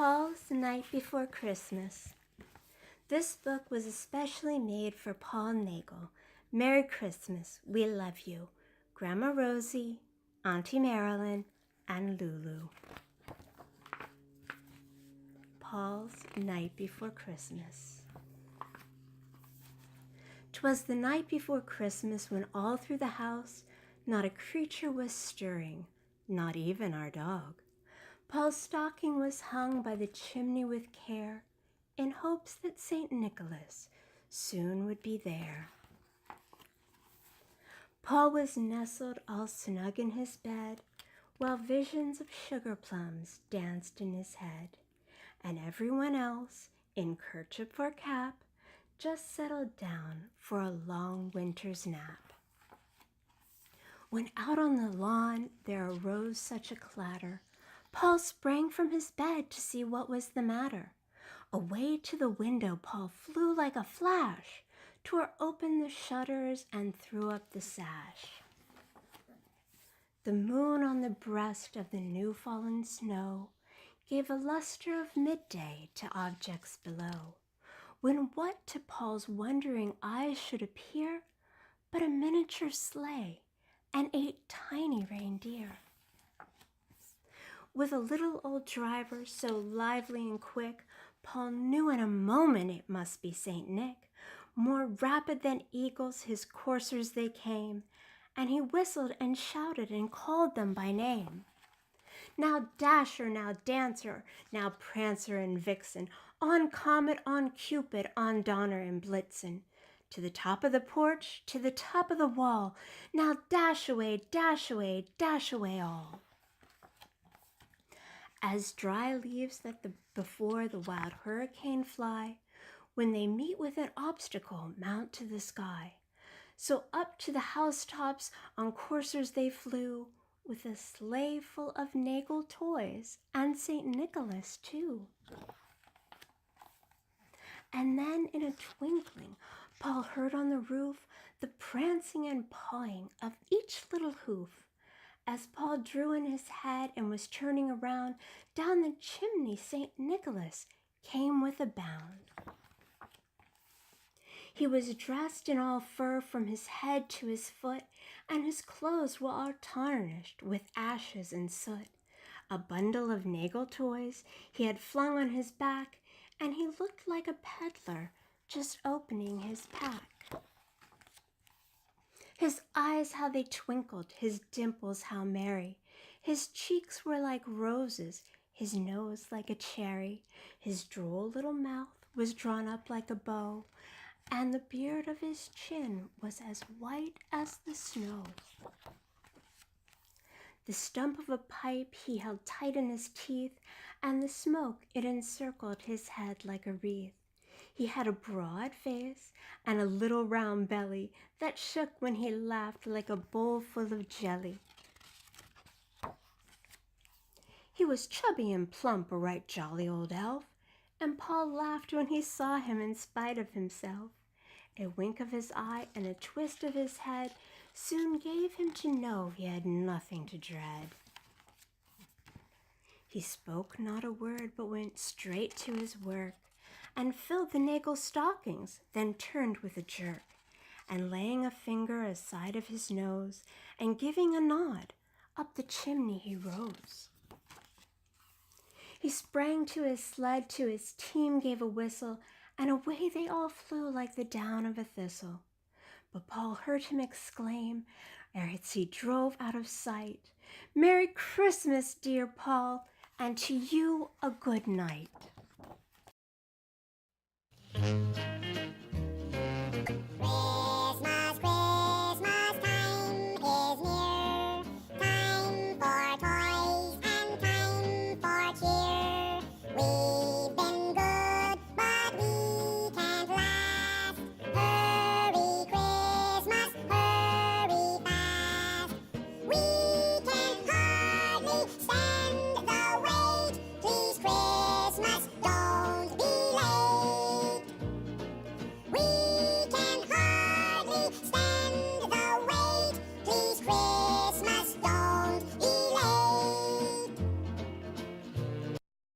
Paul's Night Before Christmas. This book was especially made for Paul Nagel. Merry Christmas, we love you. Grandma Rosie, Auntie Marilyn, and Lulu. Paul's Night Before Christmas. 'Twas the night before Christmas when all through the house not a creature was stirring, not even our dog. Paul's stocking was hung by the chimney with care, in hopes that St. Nicholas soon would be there. Paul was nestled all snug in his bed, while visions of sugar plums danced in his head, and everyone else, in kerchief or cap, just settled down for a long winter's nap. When out on the lawn there arose such a clatter, Paul sprang from his bed to see what was the matter. Away to the window Paul flew like a flash, tore open the shutters and threw up the sash. The moon on the breast of the new-fallen snow gave a luster of midday to objects below, when what to Paul's wondering eyes should appear but a miniature sleigh and 8 tiny reindeer. With a little old driver so lively and quick, Paul knew in a moment it must be St. Nick. More rapid than eagles his coursers they came, and he whistled and shouted and called them by name. Now Dasher, now Dancer, now Prancer and Vixen, on Comet, on Cupid, on Donner and Blitzen. To the top of the porch, to the top of the wall, now dash away, dash away, dash away all. As dry leaves that before the wild hurricane fly, when they meet with an obstacle, mount to the sky. So up to the housetops on coursers they flew, with a sleigh full of Nagel toys, and St. Nicholas too. And then in a twinkling, Paul heard on the roof the prancing and pawing of each little hoof. As Paul drew in his head and was turning around, down the chimney St. Nicholas came with a bound. He was dressed in all fur from his head to his foot, and his clothes were all tarnished with ashes and soot. A bundle of Nagel toys he had flung on his back, and he looked like a peddler just opening his pack. His eyes, how they twinkled, his dimples, how merry. His cheeks were like roses, his nose like a cherry. His droll little mouth was drawn up like a bow, and the beard of his chin was as white as the snow. The stump of a pipe he held tight in his teeth, and the smoke, it encircled his head like a wreath. He had a broad face and a little round belly that shook when he laughed like a bowl full of jelly. He was chubby and plump, a right jolly old elf, and Paul laughed when he saw him in spite of himself. A wink of his eye and a twist of his head soon gave him to know he had nothing to dread. He spoke not a word, but went straight to his work, and filled the Nagel stockings, then turned with a jerk, and laying a finger aside of his nose, and giving a nod, up the chimney he rose. He sprang to his sled, to his team gave a whistle, and away they all flew like the down of a thistle. But Paul heard him exclaim, ere he drove out of sight, "Merry Christmas, dear Paul, and to you a good night."